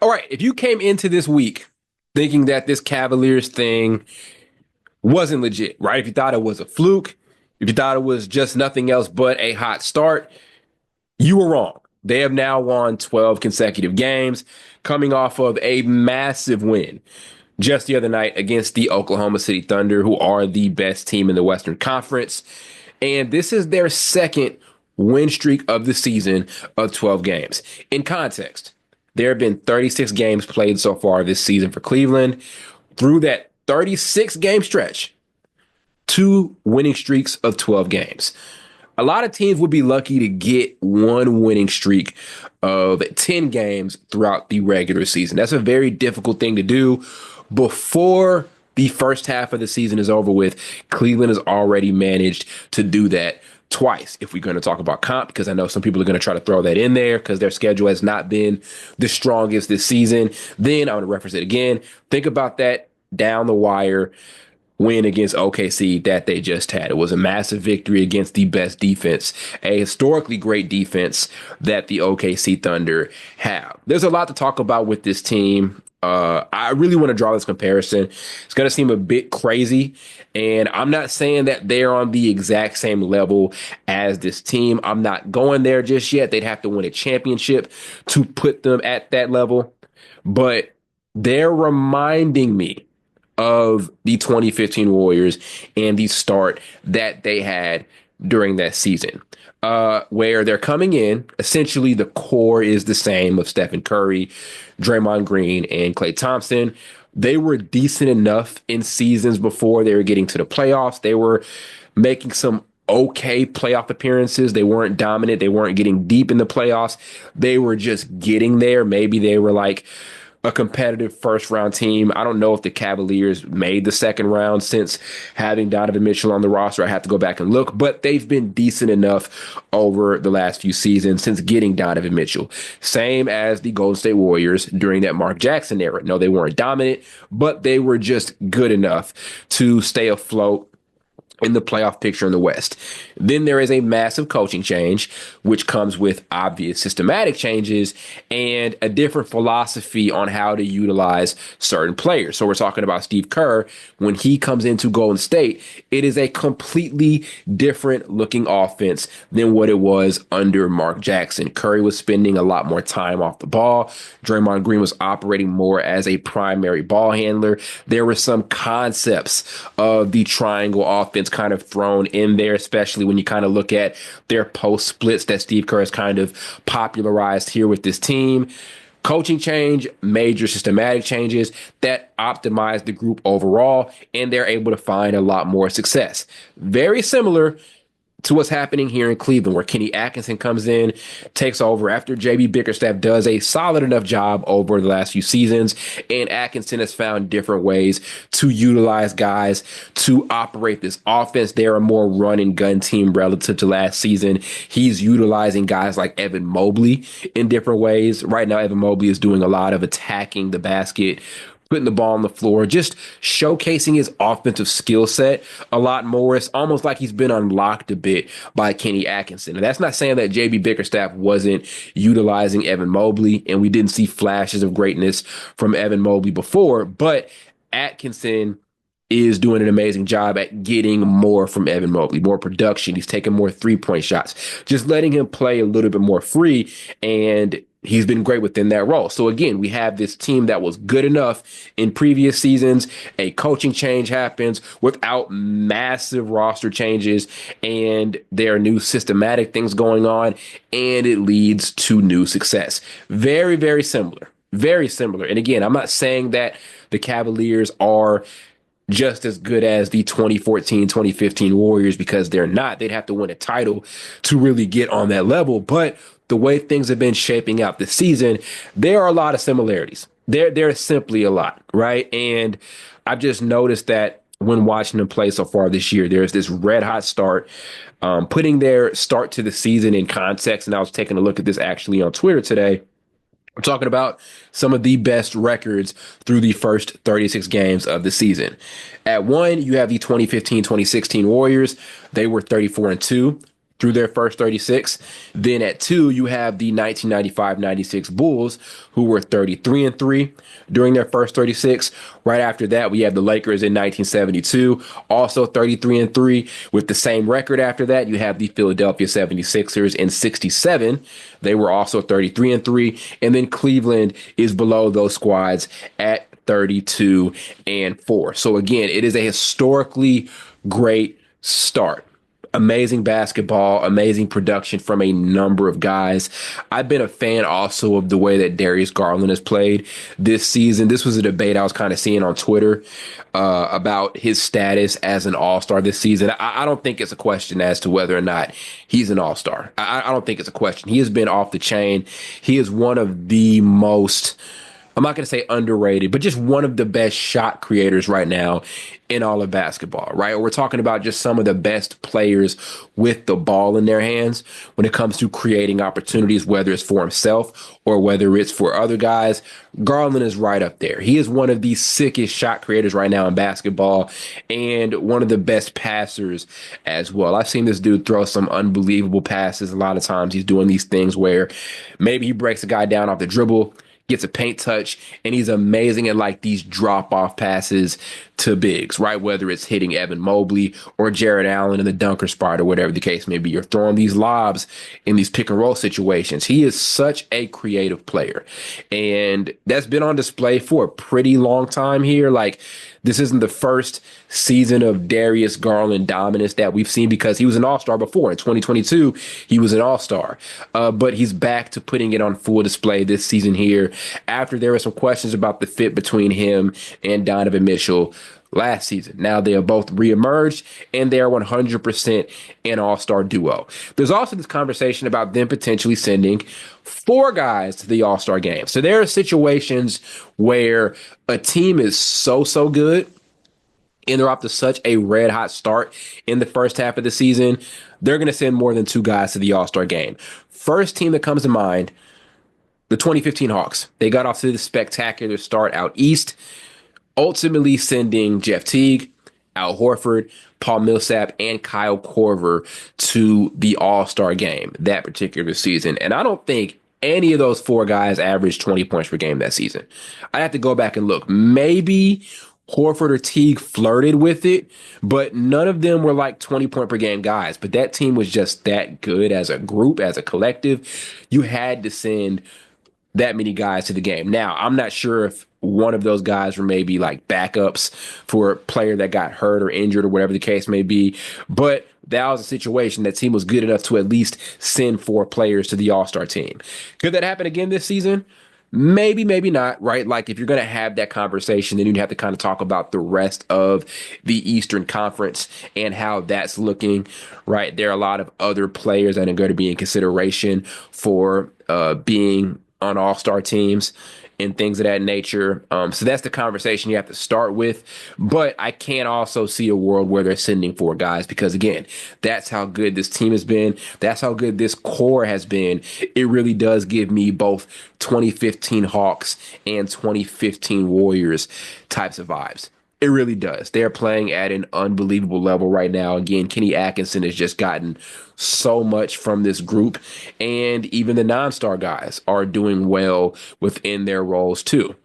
All right, if you came into this week thinking that this Cavaliers thing wasn't legit, right? If you thought it was a fluke, if you thought it was just nothing else but a hot start, you were wrong. They have now won 12 consecutive games, coming off of a massive win just the other night against the Oklahoma City Thunder, who are the best team in the Western Conference. And this is their second win streak of the season of 12 games. In context, there have been 36 games played so far this season for Cleveland. Through that 36 game stretch, two winning streaks of 12 games. A lot of teams would be lucky to get one winning streak of 10 games throughout the regular season. That's a very difficult thing to do before the first half of the season is over with. Cleveland has already managed to do that twice, if we're going to talk about comp, because I know some people are going to try to throw that in there because their schedule has not been the strongest this season. Then I want to reference it again. Think about that down the wire win against OKC that they just had. It was a massive victory against the best defense, a historically great defense that the OKC Thunder have. There's a lot to talk about with this team. I really want to draw this comparison. It's going to seem a bit crazy, and I'm not saying that they're on the exact same level as this team. I'm not going there just yet. They'd have to win a championship to put them at that level, but they're reminding me of the 2015 Warriors and the start that they had during that season, where they're coming in. Essentially, the core is the same of Stephen Curry, Draymond Green, and Klay Thompson. They were decent enough in seasons before they were getting to the playoffs. They were making some okay playoff appearances. They weren't dominant. They weren't getting deep in the playoffs. They were just getting there. Maybe they were like a competitive first round team. I don't know if the Cavaliers made the second round since having Donovan Mitchell on the roster. I have to go back and look, but they've been decent enough over the last few seasons since getting Donovan Mitchell. Same as the Golden State Warriors during that Mark Jackson era. No, they weren't dominant, but they were just good enough to stay afloat in the playoff picture in the West. Then there is a massive coaching change, which comes with obvious systematic changes and a different philosophy on how to utilize certain players. So we're talking about Steve Kerr. When he comes into Golden State, it is a completely different looking offense than what it was under Mark Jackson. Curry was spending a lot more time off the ball. Draymond Green was operating more as a primary ball handler. There were some concepts of the triangle offense kind of thrown in there, especially when you kind of look at their post splits that Steve Kerr has kind of popularized here with this team. Coaching change, major systematic changes that optimize the group overall, and they're able to find a lot more success. Very similar to what's happening here in Cleveland, where Kenny Atkinson comes in, takes over after JB Bickerstaff does a solid enough job over the last few seasons. And Atkinson has found different ways to utilize guys to operate this offense. They're a more run and gun team relative to last season. He's utilizing guys like Evan Mobley in different ways. Right now, Evan Mobley is doing a lot of attacking the basket, putting the ball on the floor, just showcasing his offensive skill set a lot more. It's almost like he's been unlocked a bit by Kenny Atkinson. And that's not saying that JB Bickerstaff wasn't utilizing Evan Mobley and we didn't see flashes of greatness from Evan Mobley before, but Atkinson is doing an amazing job at getting more from Evan Mobley, more production. He's taking more 3-point shots, just letting him play a little bit more free. And he's been great within that role. So again, we have this team that was good enough in previous seasons. A coaching change happens without massive roster changes, and there are new systematic things going on, and it leads to new success. Very, very similar. Very similar. And again, I'm not saying that the Cavaliers are just as good as the 2014, 2015 Warriors, because they're not. They'd have to win a title to really get on that level. But the way things have been shaping out this season, there are a lot of similarities. There's simply a lot, right? And I've just noticed that when watching them play so far this year, there's this red hot start. Putting their start to the season in context, and I was taking a look at this actually on Twitter today. We're talking about some of the best records through the first 36 games of the season. At one, you have the 2015-2016 Warriors. They were 34-2. through their first 36. Then at 2, you have the 1995-96 Bulls, who were 33-3 during their first 36. Right after that, we have the Lakers in 1972, also 33-3 with the same record. After that, you have the Philadelphia 76ers in 67. They were also 33-3. And then Cleveland is below those squads at 32-4. So again, it is a historically great start. Amazing basketball, amazing production from a number of guys. I've been a fan also of the way that Darius Garland has played this season. This was a debate I was kind of seeing on Twitter about his status as an all-star this season. I don't think it's a question as to whether or not he's an all-star. I don't think it's a question. He has been off the chain. He is one of the most, I'm not going to say underrated, but just one of the best shot creators right now in all of basketball, right? We're talking about just some of the best players with the ball in their hands when it comes to creating opportunities, whether it's for himself or whether it's for other guys. Garland is right up there. He is one of the sickest shot creators right now in basketball and one of the best passers as well. I've seen this dude throw some unbelievable passes. A lot of times he's doing these things where maybe he breaks a guy down off the dribble, gets a paint touch, and he's amazing at like these drop-off passes to bigs, right? Whether it's hitting Evan Mobley or Jared Allen in the dunker spot or whatever the case may be. You're throwing these lobs in these pick-and-roll situations. He is such a creative player, and that's been on display for a pretty long time here. Like, this isn't the first season of Darius Garland dominance that we've seen because he was an all-star before. In 2022, he was an all-star. But he's back to putting it on full display this season here after there were some questions about the fit between him and Donovan Mitchell last season. Now they have both reemerged and they are 100% an all-star duo. There's also this conversation about them potentially sending 4 guys to the all-star game. So there are situations where a team is so good and they're off to such a red hot start in the first half of the season, they're going to send more than 2 guys to the all-star game. First team that comes to mind, the 2015 Hawks. They got off to this spectacular start out east, ultimately sending Jeff Teague, Al Horford, Paul Millsap, and Kyle Korver to the All-Star game that particular season. And I don't think any of those 4 guys averaged 20 points per game that season. I have to go back and look. Maybe Horford or Teague flirted with it, but none of them were like 20 point per game guys. But that team was just that good as a group, as a collective. You had to send that many guys to the game. Now, I'm not sure if one of those guys were maybe like backups for a player that got hurt or injured or whatever the case may be. But that was a situation that team was good enough to at least send 4 players to the All-Star team. Could that happen again this season? Maybe, maybe not, right? Like if you're going to have that conversation, then you'd have to kind of talk about the rest of the Eastern Conference and how that's looking, right? There are a lot of other players that are going to be in consideration for being on all-star teams and things of that nature. So that's the conversation you have to start with. But I can also see a world where they're sending 4 guys because, again, that's how good this team has been. That's how good this core has been. It really does give me both 2015 Hawks and 2015 Warriors types of vibes. It really does. They're playing at an unbelievable level right now. Again, Kenny Atkinson has just gotten so much from this group, and even the non-star guys are doing well within their roles too.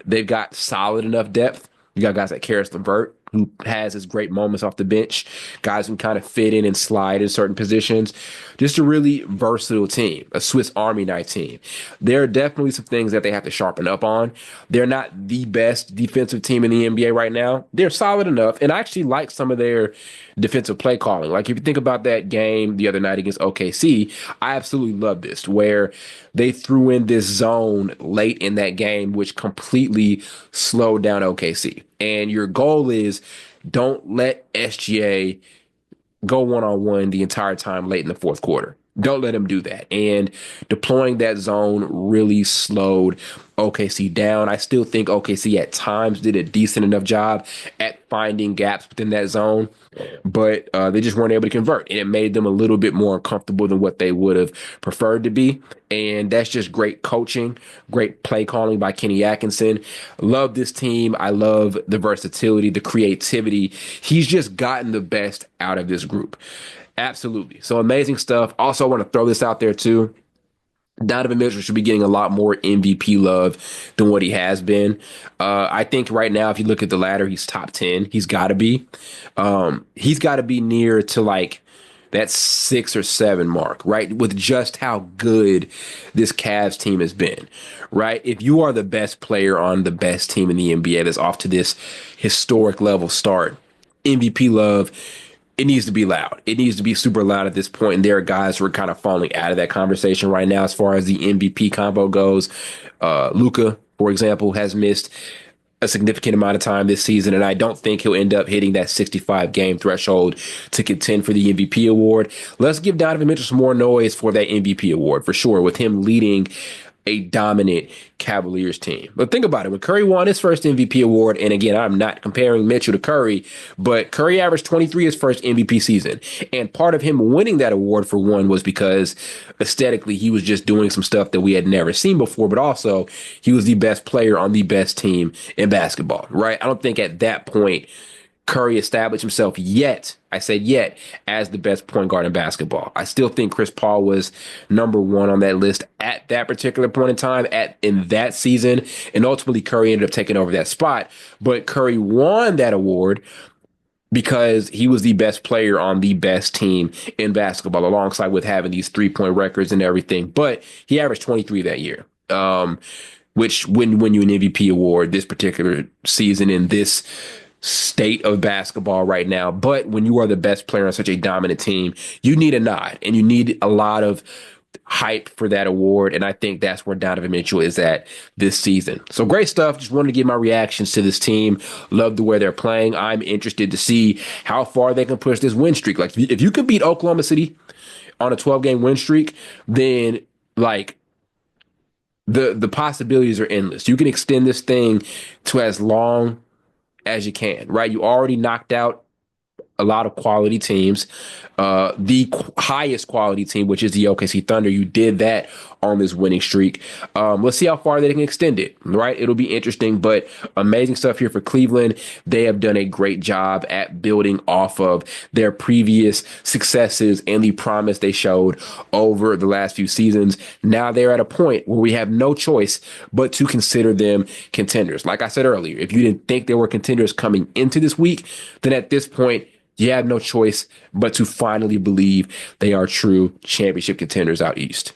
They've got solid enough depth. You got guys like Karis LeVert, who has his great moments off the bench, guys who can kind of fit in and slide in certain positions. Just a really versatile team, a Swiss Army knife team. There are definitely some things that they have to sharpen up on. They're not the best defensive team in the NBA right now. They're solid enough, and I actually like some of their defensive play calling. Like if you think about that game the other night against OKC, I absolutely love this, where they threw in this zone late in that game, which completely slowed down OKC. And your goal is don't let SGA go one-on-one the entire time late in the fourth quarter. Don't let him do that. And deploying that zone really slowed OKC down. I still think OKC at times did a decent enough job at finding gaps within that zone, but they just weren't able to convert. And it made them a little bit more uncomfortable than what they would have preferred to be. And that's just great coaching, great play calling by Kenny Atkinson. Love this team. I love the versatility, the creativity. He's just gotten the best out of this group. Absolutely. So amazing stuff. Also, I want to throw this out there too. Donovan Mitchell should be getting a lot more MVP love than what he has been. I think right now, if you look at the ladder, he's top 10. He's got to be. He's got to be near to like that 6 or 7 mark, right? With just how good this Cavs team has been, right? If you are the best player on the best team in the NBA that's off to this historic level start, MVP love, it needs to be loud. It needs to be super loud at this point. And there are guys who are kind of falling out of that conversation right now as far as the MVP combo goes. Luka, for example, has missed a significant amount of time this season, and I don't think he'll end up hitting that 65 game threshold to contend for the MVP award. Let's give Donovan Mitchell some more noise for that MVP award for sure, with him leading a dominant Cavaliers team. But think about it. When Curry won his first MVP award, and again, I'm not comparing Mitchell to Curry, but Curry averaged 23 his first MVP season. And part of him winning that award for one was because aesthetically, he was just doing some stuff that we had never seen before, but also he was the best player on the best team in basketball, right? I don't think at that point Curry established himself yet, I said yet, as the best point guard in basketball. I still think Chris Paul was number one on that list at that particular point in time, in that season, and ultimately Curry ended up taking over that spot. But Curry won that award because he was the best player on the best team in basketball, alongside with having these 3-point records and everything. But he averaged 23 that year. Which wouldn't win you an MVP award this particular season in this state of basketball right now. But when you are the best player on such a dominant team, you need a nod and you need a lot of hype for that award. And I think that's where Donovan Mitchell is at this season. So great stuff. Just wanted to give my reactions to this team. Love the way they're playing. I'm interested to see how far they can push this win streak. Like if you could beat Oklahoma City on a 12-game win streak, then like the possibilities are endless. You can extend this thing to as long as you can, right? You already knocked out a lot of quality teams. Highest quality team, which is the OKC Thunder, you did that on this winning streak. Let's see how far they can extend it, right? It'll be interesting, but amazing stuff here for Cleveland. They have done a great job at building off of their previous successes and the promise they showed over the last few seasons. Now they're at a point where we have no choice but to consider them contenders. Like I said earlier, if you didn't think they were contenders coming into this week, then at this point, you have no choice but to finally believe they are true championship contenders out east.